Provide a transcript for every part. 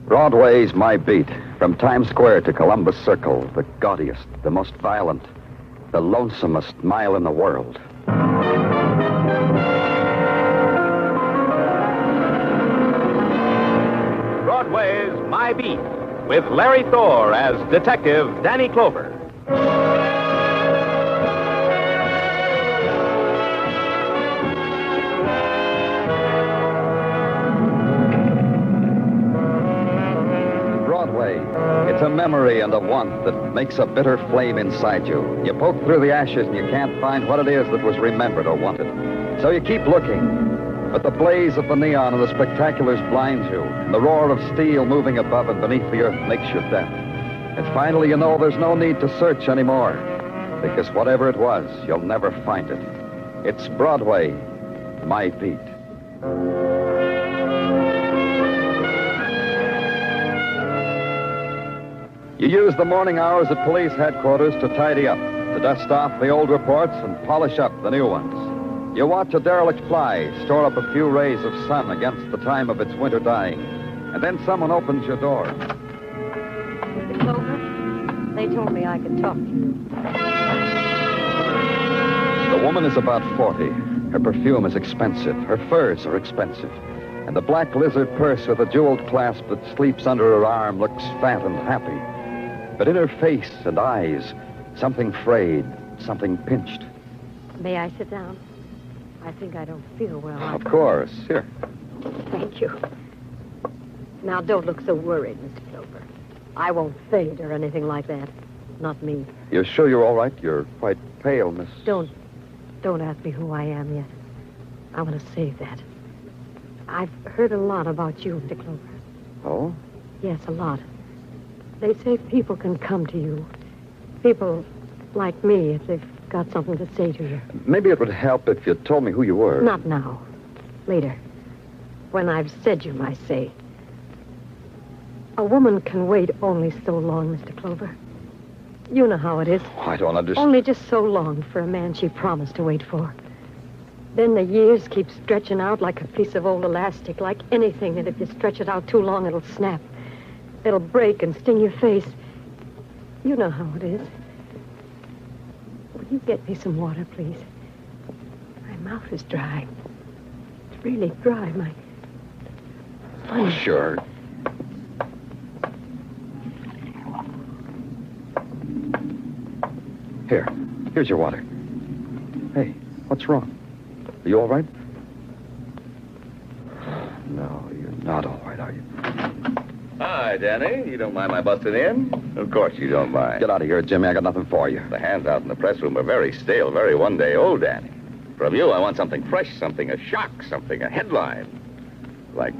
Broadway's my beat. From Times Square to Columbus Circle, the gaudiest, the most violent, the lonesomest mile in the world. Broadway's My Beat, with Larry Thor as Detective Danny Clover. Broadway, it's a memory and a want that makes a bitter flame inside you. You poke through the ashes and you can't find what it is that was remembered or wanted. So you keep looking. But the blaze of the neon and the spectaculars blinds you. And the roar of steel moving above and beneath the earth makes you deaf. And finally you know there's no need to search anymore. Because whatever it was, you'll never find it. It's Broadway, my beat. You use the morning hours at police headquarters to tidy up, to dust off the old reports and polish up the new ones. You watch a derelict fly store up a few rays of sun against the time of its winter dying. And then someone opens your door. Mr. Clover, they told me I could talk to you. The woman is about 40. Her perfume is expensive. Her furs are expensive. And the black lizard purse with a jeweled clasp that sleeps under her arm looks fat and happy. But in her face and eyes, something frayed, something pinched. May I sit down? I think I don't feel well. Of course. Here. Thank you. Now, don't look so worried, Mr. Clover. I won't faint or anything like that. Not me. You're sure you're all right? You're quite pale, Miss... Don't ask me who I am yet. I want to save that. I've heard a lot about you, Mr. Clover. Oh? Yes, a lot. They say people can come to you. People like me, if they've got something to say to you. Maybe it would help if you told me who you were. Not now. Later. When I've said you my say. A woman can wait only so long, Mr. Clover. You know how it is. I don't understand. Only just so long for a man she promised to wait for. Then the years keep stretching out like a piece of old elastic, like anything that if you stretch it out too long, it'll snap. It'll break and sting your face. You know how it is. Will you get me some water, please? My mouth is dry. It's really dry, my... Oh, sure. Here's your water. Hey, what's wrong? Are you all right? No, you're not all right, are you? Hi, Danny. You don't mind my busting in? Of course you don't mind. Get out of here, Jimmy. I got nothing for you. The hands out in the press room are very stale, very one-day-old, Danny. From you, I want something fresh, something a shock, something a headline. Like,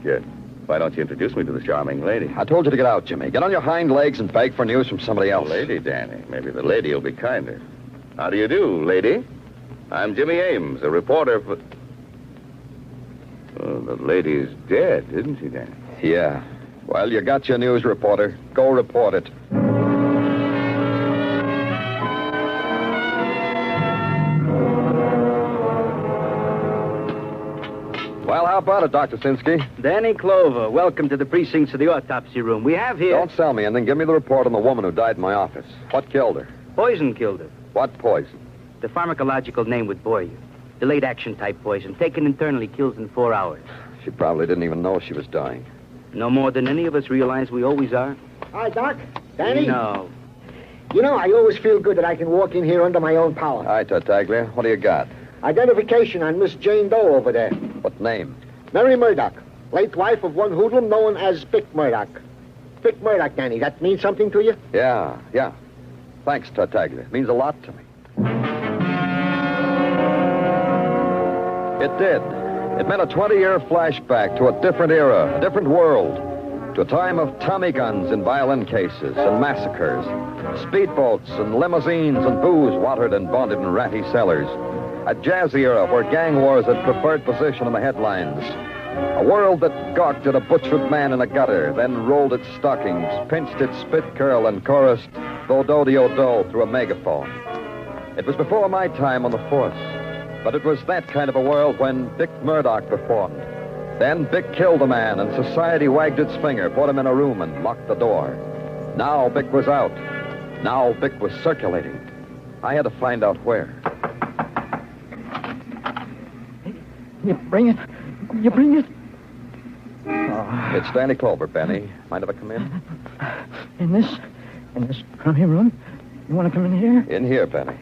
why don't you introduce me to the charming lady? I told you to get out, Jimmy. Get on your hind legs and beg for news from somebody else. Lady, Danny. Maybe the lady will be kinder. How do you do, lady? I'm Jimmy Ames, a reporter for... Oh, the lady's dead, isn't she, Danny? Yeah. Well, you got your news, reporter. Go report it. Well, how about it, Dr. Sinsky? Danny Clover, welcome to the precincts of the autopsy room. We have here... Don't sell me, and then give me the report on the woman who died in my office. What killed her? Poison killed her. What poison? The pharmacological name would bore you. Delayed action type poison. Taken internally kills in 4 hours. She probably didn't even know she was dying. No more than any of us realize we always are. Hi, Doc. Danny? No. You know, I always feel good that I can walk in here under my own power. Hi, Tartaglia. What do you got? Identification on Miss Jane Doe over there. What name? Mary Murdock, late wife of one hoodlum known as Vic Murdoch. Vic Murdoch, Danny. That means something to you? Yeah. Thanks, Tartaglia. It means a lot to me. It did. It meant a 20-year flashback to a different era, a different world, to a time of Tommy guns in violin cases and massacres, speedboats and limousines and booze watered and bonded in ratty cellars, a jazzy era where gang wars had preferred position in the headlines, a world that gawked at a butchered man in a gutter, then rolled its stockings, pinched its spit curl, and chorused "Do-do-de-o-do" through a megaphone. It was before my time on the force. But it was that kind of a world when Vic Murdoch performed. Then Vic killed the man, and society wagged its finger, put him in a room, and locked the door. Now Vic was out. Now Vic was circulating. I had to find out where. You bring it. You bring it. Oh. It's Danny Clover, Benny. Mind if I come in? In this crummy room? You want to come in here? In here, Benny.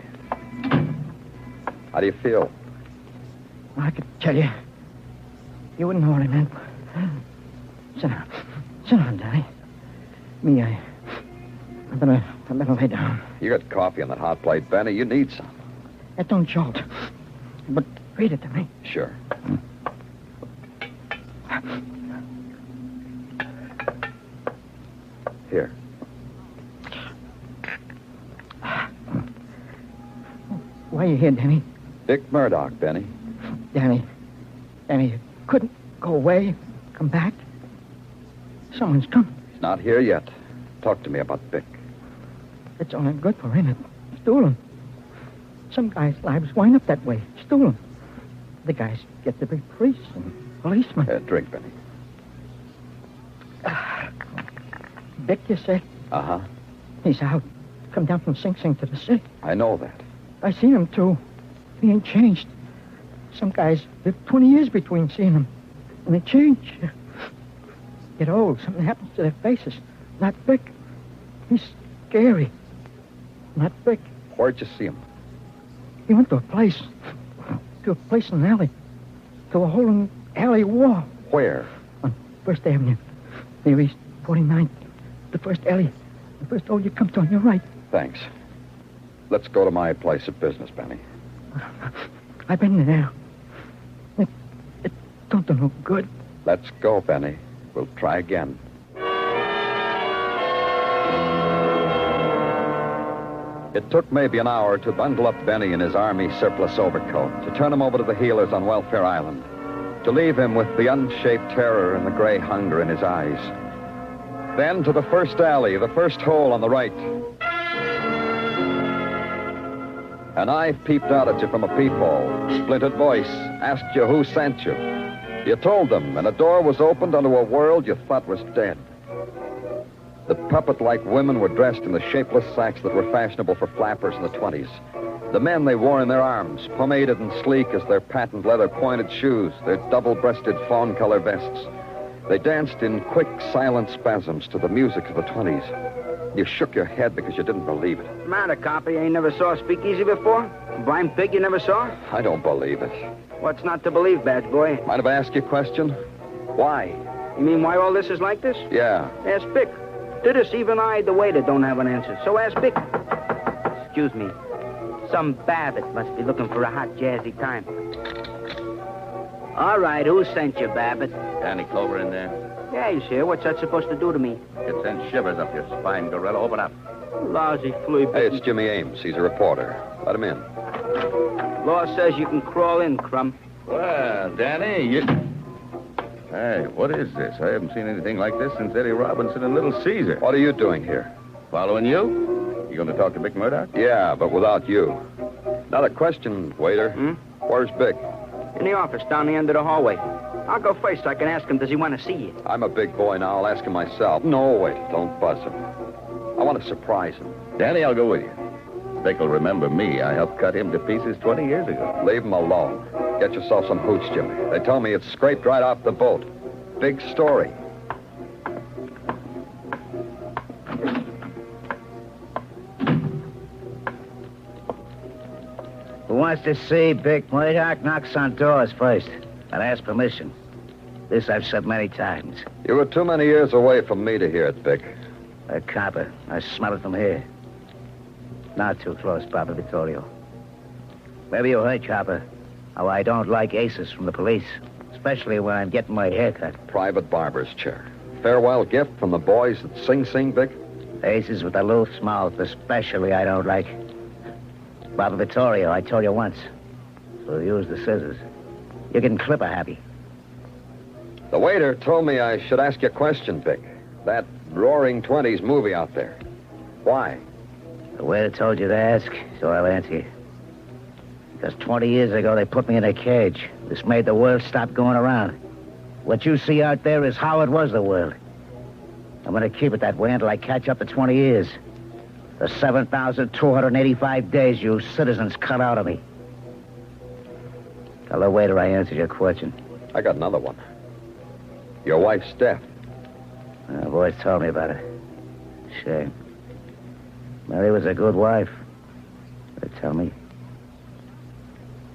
How do you feel? I could tell you. You wouldn't know what I meant. Sit down. Sit down, Danny. I better lay down. You got coffee on that hot plate, Benny. You need some. That don't jolt. But read it to me. Sure. Here. Why are you here, Danny? Vic Murdoch, Benny. Danny, you couldn't go away, come back? Someone's come. He's not here yet. Talk to me about Vic. It's only good for him. It's stolen. Some guys' lives wind up that way. Stolen. The guys get to be priests and policemen. Drink, Benny. Vic, you say? Uh-huh. He's out. Come down from Sing Sing to the city. I know that. I seen him, too. He ain't changed. Some guys live 20 years between seeing him. And they change. Get old. Something happens to their faces. Not Vic. He's scary. Not Vic. Where'd you see him? He went to a place. To a place in an alley. To a hole in the alley wall. Where? On First Avenue. Near East 49th. The first alley. The first door you come to on your right. Thanks. Let's go to my place of business, Benny. I've been there. It don't do no good. Let's go, Benny. We'll try again. It took maybe an hour to bundle up Benny in his army surplus overcoat, to turn him over to the healers on Welfare Island, to leave him with the unshaped terror and the gray hunger in his eyes. Then to the first alley, the first hole on the right. An eye peeped out at you from a peephole. Splintered voice asked you who sent you. You told them, and a door was opened onto a world you thought was dead. The puppet-like women were dressed in the shapeless sacks that were fashionable for flappers in the 20s. The men they wore in their arms, pomaded and sleek as their patent leather pointed shoes, their double-breasted fawn-color vests. They danced in quick, silent spasms to the music of the 20s. You shook your head because you didn't believe it. Matter, copy, you ain't never saw Speakeasy before? Blind pig you never saw? I don't believe it. What's not to believe, badge boy? Mind if I ask you a question? Why? You mean why all this is like this? Yeah. Ask Vic. To this, even I, the waiter, don't have an answer. So ask Vic. Excuse me. Some Babbitt must be looking for a hot, jazzy time. All right, who sent you, Babbitt? Danny Clover in there. Yeah, he's here. What's that supposed to do to me? It sends shivers up your spine, Gorilla. Open up. Lousy flea. Hey, it's Jimmy Ames. He's a reporter. Let him in. Law says you can crawl in, Crumb. Well, Danny, you... Hey, what is this? I haven't seen anything like this since Eddie Robinson and Little Caesar. What are you doing here? Following you? You going to talk to Vic Murdoch? Yeah, but without you. Now, the question, waiter. Where's Vic? In the office, down the end of the hallway. I'll go first so I can ask him, does he want to see you? I'm a big boy now. I'll ask him myself. No, wait. Don't buzz him. I want to surprise him. Danny, I'll go with you. Vic will remember me. I helped cut him to pieces 20 years ago. Leave him alone. Get yourself some hooch, Jimmy. They tell me it's scraped right off the boat. Big story. Who wants to see Vic Murdoch knocks on doors first and asks permission. This I've said many times. You were too many years away from me to hear it, Vic. A copper. I smell it from here. Not too close, Papa Vittorio. Maybe you heard, Copper, how I don't like aces from the police, especially when I'm getting my hair cut. Private barber's chair. Farewell gift from the boys at Sing Sing, Vic? Aces with a loose mouth, especially I don't like. Papa Vittorio, I told you once. So use the scissors. You can clip a happy. The waiter told me I should ask you a question, Vic. That Roaring Twenties movie out there. Why? The waiter told you to ask, so I'll answer you. Because 20 years ago, they put me in a cage. This made the world stop going around. What you see out there is how it was the world. I'm going to keep it that way until I catch up to 20 years. The 7,285 days you citizens cut out of me. Tell the waiter I answered your question. I got another one. Your wife's death. The boys told me about it. Shame. Mary was a good wife. They tell me.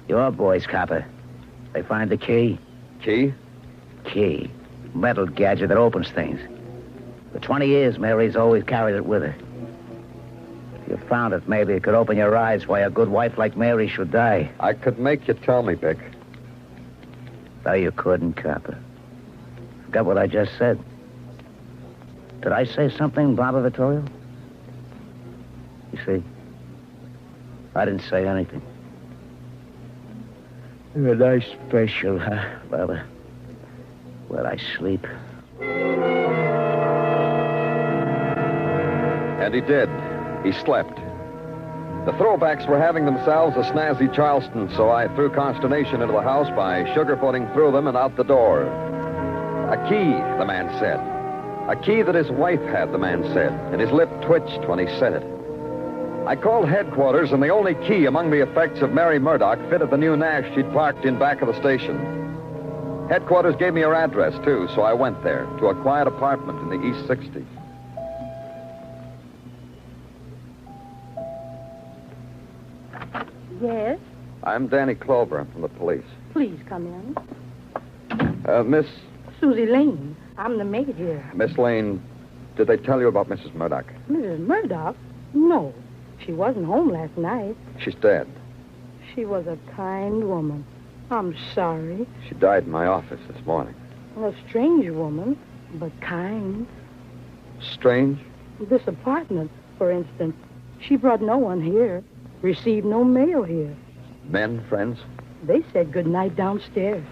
Your boys, copper. They find the key. Key? Key. Metal gadget that opens things. For 20 years, Mary's always carried it with her. If you found it, maybe it could open your eyes why a good wife like Mary should die. I could make you tell me, Vic. No, you couldn't, copper. Forgot what I just said. Did I say something, Barbara Vittorio? You see, I didn't say anything. You're a nice special, huh, Barbara? Where I sleep. And he did. He slept. The throwbacks were having themselves a snazzy Charleston, so I threw consternation into the house by sugarcoating through them and out the door. A key, the man said. A key that his wife had, the man said, and his lip twitched when he said it. I called headquarters, and the only key among the effects of Mary Murdock fitted the new Nash she'd parked in back of the station. Headquarters gave me her address, too, so I went there, to a quiet apartment in the East 60s. Yes? I'm Danny Clover. I'm from the police. Please come in. Miss Susie Lane. I'm the maid here. Miss Lane, did they tell you about Mrs. Murdoch? Mrs. Murdoch? No. She wasn't home last night. She's dead. She was a kind woman. I'm sorry. She died in my office this morning. A strange woman, but kind. Strange? This apartment, for instance, she brought no one here, received no mail here. Men, friends? They said good night downstairs.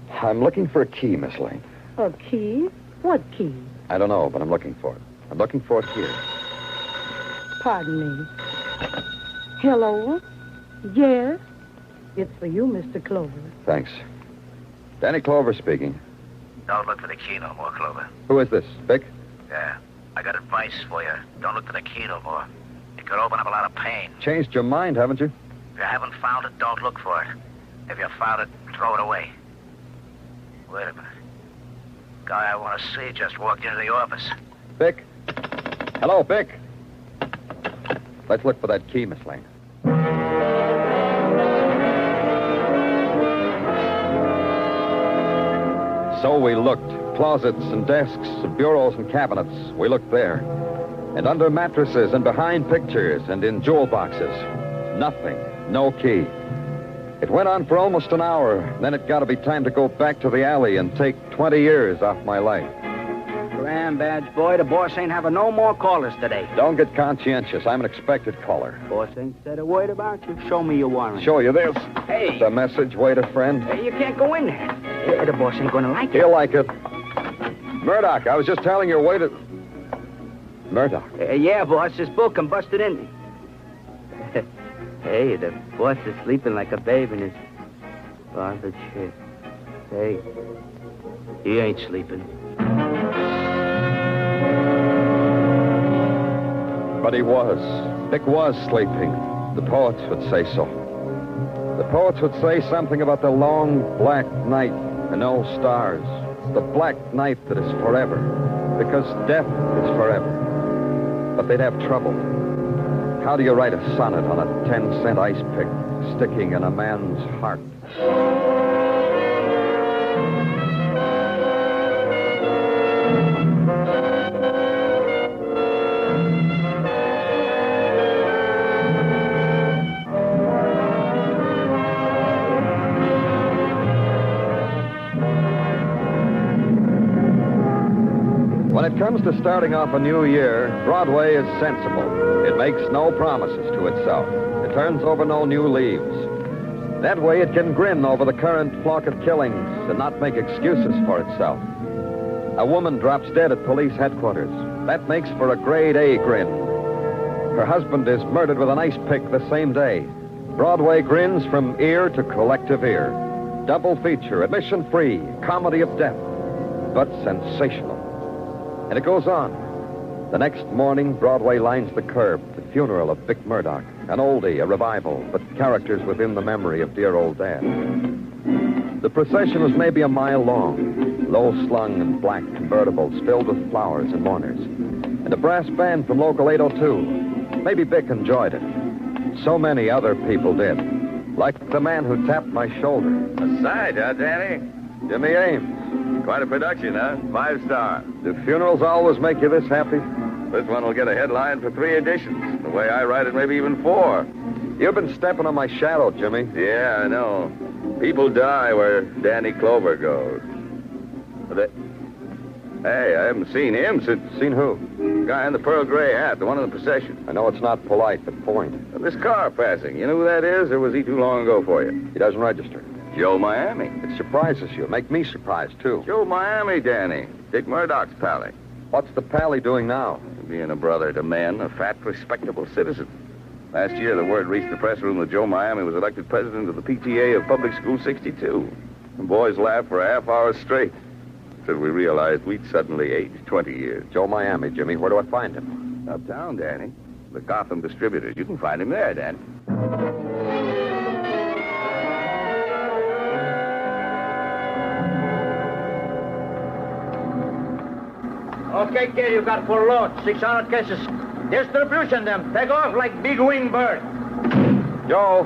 I'm looking for a key, Miss Lane. A key? What key? I don't know, but I'm looking for it. I'm looking for it here. Pardon me. Hello? Yes? It's for you, Mr. Clover. Thanks. Danny Clover speaking. Don't look for the key no more, Clover. Who is this, Vic? Yeah. I got advice for you. Don't look for the key no more. It could open up a lot of pain. Changed your mind, haven't you? If you haven't found it, don't look for it. If you found it, throw it away. Wait a minute. Guy I want to see just walked into the office. Vic? Hello, Vic. Let's look for that key, Miss Lane. So we looked. Closets and desks, bureaus and cabinets. We looked there. And under mattresses and behind pictures and in jewel boxes. Nothing. No key. It went on for almost an hour. Then it got to be time to go back to the alley and take 20 years off my life. Grand badge boy, the boss ain't having no more callers today. Don't get conscientious. I'm an expected caller. Boss ain't said a word about you. Show me your warrant. Show you this. Hey. The message, waiter friend. Hey, you can't go in there. Yeah, the boss ain't gonna like it. He'll like it. Murdoch, I was just telling your waiter... Murdoch. Yeah, boss, this book I'm busted in. Hey, the boss is sleeping like a babe in his father's chair. Hey, he ain't sleeping. But he was. Vic was sleeping. The poets would say so. The poets would say something about the long black night and no stars. The black night that is forever. Because death is forever. But they'd have trouble. How do you write a sonnet on a 10-cent ice pick sticking in a man's heart? When it comes to starting off a new year, Broadway is sensible. It makes no promises to itself. It turns over no new leaves. That way it can grin over the current flock of killings and not make excuses for itself. A woman drops dead at police headquarters. That makes for a grade A grin. Her husband is murdered with an ice pick the same day. Broadway grins from ear to collective ear. double feature, admission-free, comedy of death, but sensational. And it goes on. The next morning, Broadway lines the curb, the funeral of Vic Murdoch, an oldie, a revival, but characters within the memory of dear old Dad. The procession was maybe a mile long, low-slung and black convertibles filled with flowers and mourners, and a brass band from Local 802. Maybe Vic enjoyed it. So many other people did, like the man who tapped my shoulder. A sight, huh, Danny? Jimmy Ames. Quite a production, huh? 5-star. Do funerals always make you this happy? This one will get a headline for 3 editions. The way I write it, maybe even 4. You've been stepping on my shadow, Jimmy. Yeah, I know. People die where Danny Clover goes. Hey, I haven't seen him since... Seen who? Guy in the pearl gray hat, the one in the procession. I know it's not polite, but point. This car passing, you know who that is, or was he too long ago for you? He doesn't register. Joe Miami. It surprises you. Make me surprised, too. Joe Miami, Danny. Dick Murdoch's pally. What's the pally doing now? Being a brother to men, a fat, respectable citizen. Last year, the word reached the press room that Joe Miami was elected president of the PTA of Public School 62. The boys laughed for a half hour straight until we realized we'd suddenly aged 20 years. Joe Miami, Jimmy. Where do I find him? Uptown, Danny. The Gotham Distributors. You can find him there, Danny. Okay, kid, you got 4 loads, 600 cases. Distribution them. Take off like big wing bird. Joe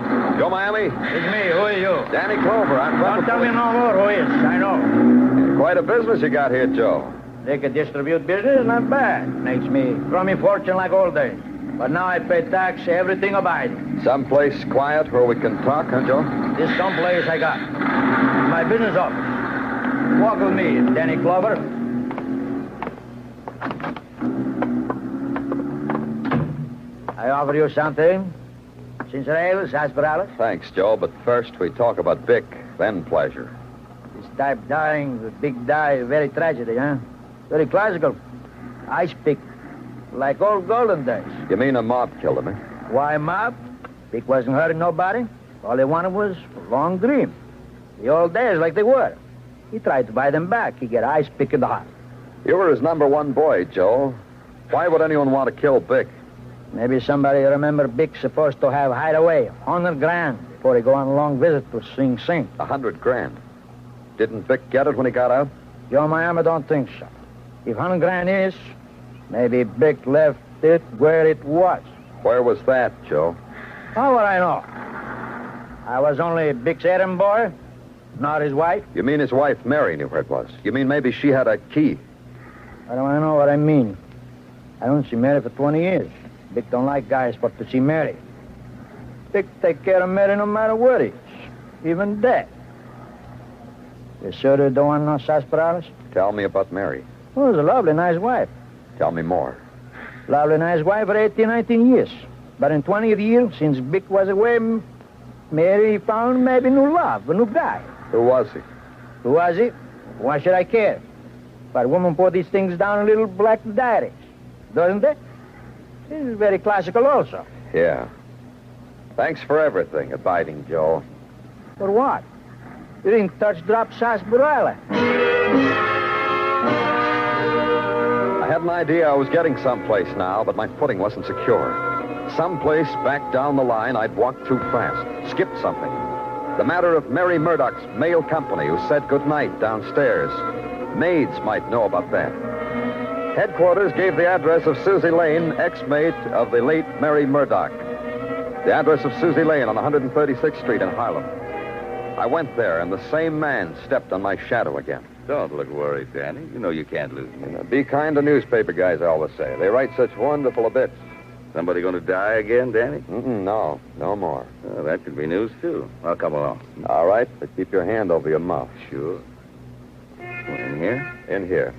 Miami. It's me. Who are you? Danny Clover. I'm from... Don't tell me no more who is. I know. Quite a business you got here, Joe. They can distribute business, not bad. Makes me crummy fortune like old days. But now I pay tax, everything abide. Someplace quiet where we can talk, huh, Joe? This someplace I got. My business office. Walk with me, Danny Clover. I offer you something. Ginger ale, sarsaparilla. Thanks, Joe, but first we talk about Vic, then pleasure. This type dying, the big die, very tragedy, huh? Very classical. Ice pick, like old golden days. You mean a mob killed him, eh? Why mob? Vic wasn't hurting nobody. All he wanted was a long dream. The old days like they were. He tried to buy them back. He get ice pick in the heart. You were his #1 boy, Joe. Why would anyone want to kill Vic? Maybe somebody remember Vic supposed to have hideaway, 100 grand, before he go on a long visit to Sing Sing. 100 grand. Didn't Vic get it when he got out? Joe Miami don't think so. If 100 grand is, maybe Vic left it where it was. Where was that, Joe? How would I know? I was only Vic's errand boy, not his wife. You mean his wife, Mary, knew where it was? You mean maybe she had a key? How do I know what I mean? I don't see Mary for 20 years. Vic don't like guys but to see Mary. Vic take care of Mary no matter what he is, even dead. You sure they don't want no sarsaparillas? Tell me about Mary. Oh, it was a lovely, nice wife. Tell me more. Lovely, nice wife for 18, 19 years. But in 20th year, since Vic was away, Mary found maybe new love, a new guy. Who was he? Who was he? Why should I care? But women put these things down in little black diaries, doesn't it? This is very classical also. Yeah. Thanks for everything, Abiding Joe. For what? You didn't touch drop sarsaparilla. I had an idea I was getting someplace now, but my footing wasn't secure. Someplace back down the line I'd walked too fast, skipped something. The matter of Mary Murdoch's mail company who said goodnight downstairs. Maids might know about that. Headquarters gave the address of Susie Lane, ex-mate of the late Mary Murdoch. The address of Susie Lane on 136th Street in Harlem. I went there, and the same man stepped on my shadow again. Don't look worried, Danny. You know you can't lose me. Be kind to newspaper guys, I always say. They write such wonderful bits. Somebody going to die again, Danny? No more. Well, that could be news, too. I'll come along. All right, but keep your hand over your mouth. Sure. In here? In here.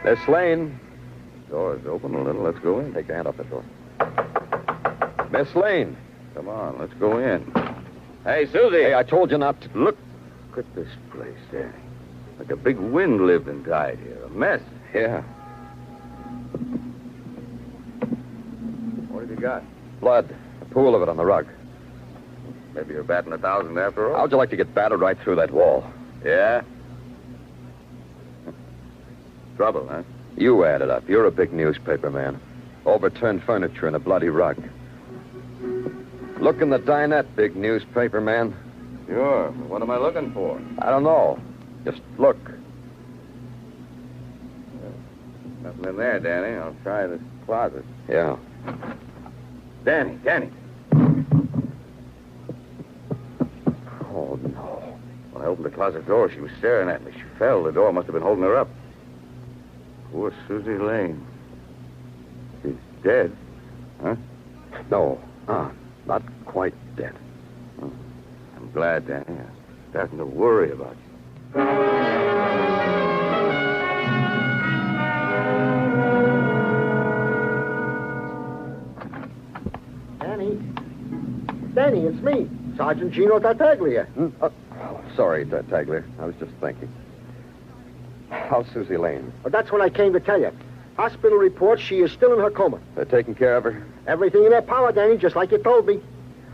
Miss Lane. Door's open a little. Let's go in. Take your hand off the door. Miss Lane. Come on, let's go in. Hey, Susie. Hey, I told you not to... Look at this place, Danny. Like a big wind lived and died here. A mess. Yeah. What have you got? Blood. A pool of it on the rug. Maybe you're batting 1,000 after all. How'd you like to get battered right through that wall? Yeah? Trouble, huh? You add it up. You're a big newspaper man. Overturned furniture and a bloody rug. Look in the dinette, big newspaper man. Sure. What am I looking for? I don't know. Just look. Nothing in there, Danny. I'll try this closet. Yeah. Danny. Oh, no. When I opened the closet door, she was staring at me. She fell. The door must have been holding her up. Poor Susie Lane. She's dead. Huh? No. Not quite dead. I'm glad, Danny. I'm starting to worry about you. Danny, it's me, Sergeant Gino Tartaglia. Sorry, Tartaglia. I was just thinking. How's Susie Lane? Well, that's what I came to tell you. Hospital reports she is still in her coma. They're taking care of her? Everything in their power, Danny, just like you told me.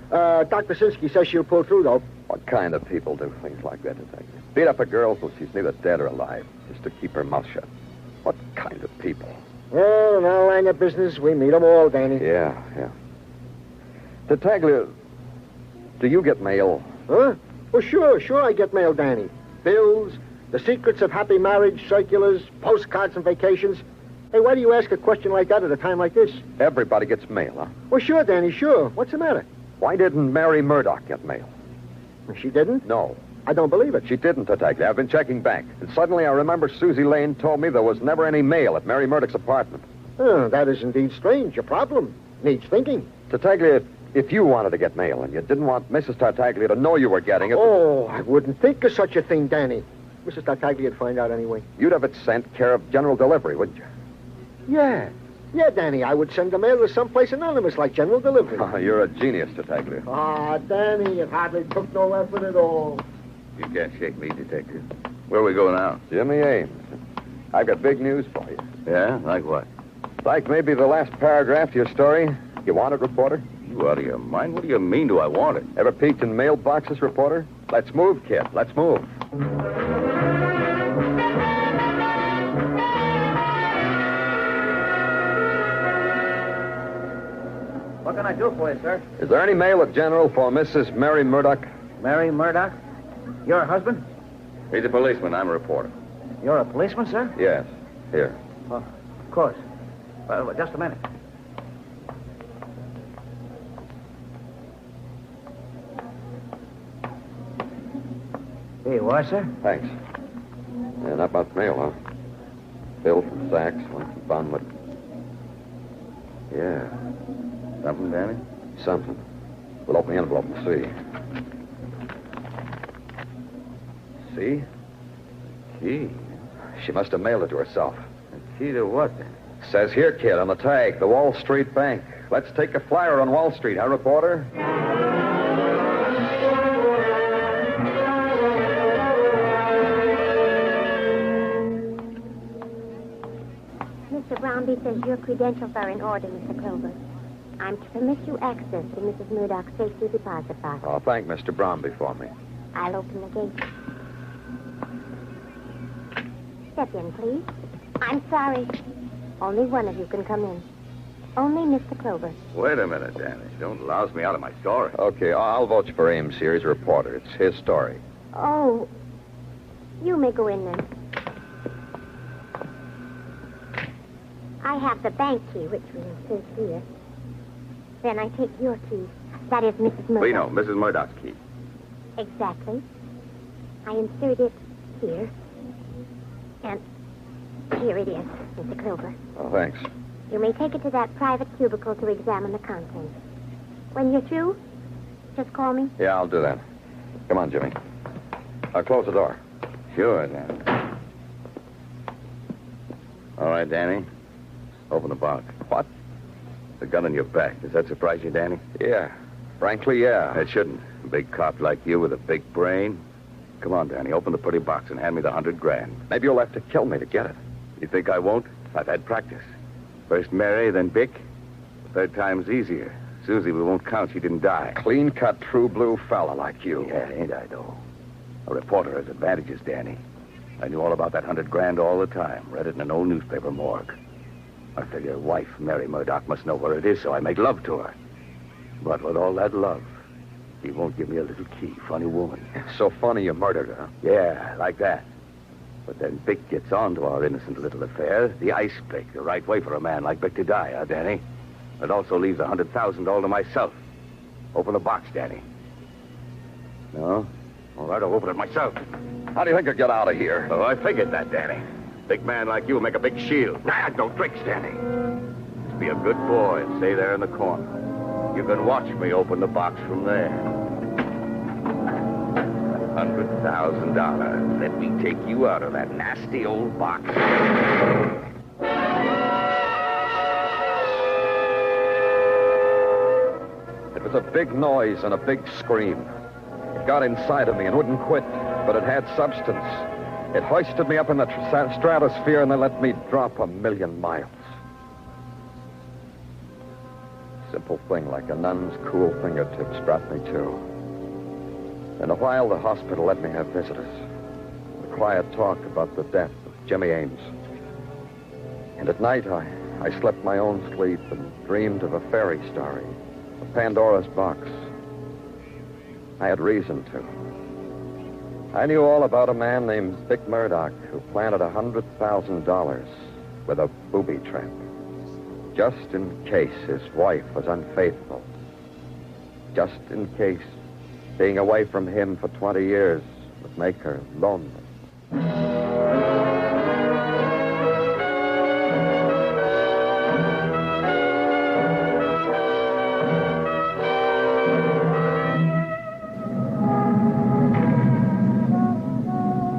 Dr. Sinsky says she'll pull through, though. What kind of people do things like that, Tartaglia? Beat up a girl till she's neither dead or alive, just to keep her mouth shut. What kind of people? Well, in our line of business, we meet them all, Danny. Yeah. Tartaglia, do you get mail? Huh? Well, sure I get mail, Danny. Bills, the secrets of happy marriage, circulars, postcards and vacations. Hey, why do you ask a question like that at a time like this? Everybody gets mail, huh? Well, sure, Danny, sure. What's the matter? Why didn't Mary Murdock get mail? She didn't? No. I don't believe it. She didn't, Tartaglia. I've been checking back. And suddenly I remember Susie Lane told me there was never any mail at Mary Murdock's apartment. Oh, that is indeed strange. Your problem needs thinking. Tartaglia, if you wanted to get mail and you didn't want Mrs. Tartaglia to know you were getting it... Oh, I wouldn't think of such a thing, Danny. Mrs. Tartaglia would find out anyway. You'd have it sent care of general delivery, wouldn't you? Yeah, Danny, I would send the mail to someplace anonymous like general delivery. Oh, you're a genius, Tartaglia. Danny, it hardly took no effort at all. You can't shake me, Detective. Where are we going now? Jimmy Ames. I've got big news for you. Yeah? Like what? Like maybe the last paragraph to your story. You want it, reporter? You out of your mind? What do you mean, do I want it? Ever peeked in mailboxes, reporter? Let's move, kid. Let's move. What can I do for you, sir? Is there any mail at General for Mrs. Mary Murdock? Mary Murdock? Your husband? He's a policeman. I'm a reporter. You're a policeman, sir? Yes. Here. Oh, of course. Just a minute. Here you are, sir. Thanks. Yeah, not much mail, huh? Bill from Sachs, one from Bonwood. Yeah. Something, Danny? Something. We'll open the envelope and see. See? Key. She must have mailed it to herself. A key to what, then? Says here, kid, on the tag, the Wall Street Bank. Let's take a flyer on Wall Street, huh, reporter? Mr. Brownby says your credentials are in order, Mr. Clover. I'm to permit you access to Mrs. Murdock's safety deposit box. Oh, thank Mr. Brownby for me. I'll open the gate. Step in, please. I'm sorry. Only one of you can come in. Only Mr. Clover. Wait a minute, Danny. Don't louse me out of my story. Okay, I'll vote for Ames here. He's a reporter. It's his story. Oh, you may go in then. I have the bank key, which will insert here. Then I take your key. That is Mrs. Murdock. We know, Mrs. Murdoch's key. Exactly. I insert it here. And here it is, Mr. Clover. Oh, thanks. You may take it to that private cubicle to examine the contents. When you're through, just call me. Yeah, I'll do that. Come on, Jimmy. I'll close the door. Sure, Danny. All right, Danny. Open the box. What? The gun on your back. Does that surprise you, Danny? Yeah. Frankly, yeah. It shouldn't. A big cop like you with a big brain. Come on, Danny. Open the pretty box and hand me the $100,000. Maybe you'll have to kill me to get it. You think I won't? I've had practice. First Mary, then Vic. The third time's easier. Susie, we won't count she didn't die. Clean-cut, true-blue fella like you. Yeah, ain't I, though? A reporter has advantages, Danny. I knew all about that $100,000 all the time. Read it in an old newspaper morgue. I figure your wife, Mary Murdock, must know where it is, so I make love to her. But with all that love, she won't give me a little key. Funny woman. So funny you murdered her. Yeah, like that. But then Vic gets on to our innocent little affair. The ice pick, the right way for a man like Vic to die, huh, Danny? It also leaves $100,000 all to myself. Open the box, Danny. No? All right, I'll open it myself. How do you think I'll get out of here? Oh, I figured that, Danny. Big man like you will make a big shield. Nah, no tricks, Danny. Just be a good boy and stay there in the corner. You can watch me open the box from there. $100,000. Let me take you out of that nasty old box. It was a big noise and a big scream. It got inside of me and wouldn't quit, but it had substance. It hoisted me up in the stratosphere and then let me drop 1,000,000 miles. Simple thing like a nun's cool fingertips brought me to. In a while, the hospital let me have visitors. A quiet talk about the death of Jimmy Ames. And at night, I slept my own sleep and dreamed of a fairy story, of Pandora's box. I had reason to. I knew all about a man named Vic Murdoch who planted $100,000 with a booby trap, just in case his wife was unfaithful, just in case being away from him for 20 years would make her lonely.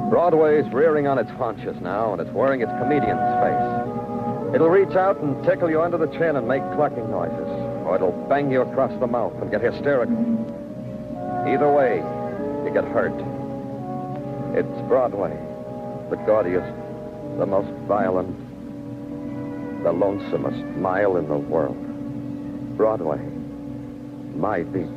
Broadway's rearing on its haunches now, and it's wearing its comedian's face. It'll reach out and tickle you under the chin and make clucking noises, or it'll bang you across the mouth and get hysterical. Either way, you get hurt. It's Broadway, the gaudiest, the most violent, the lonesomest mile in the world. Broadway, my beat.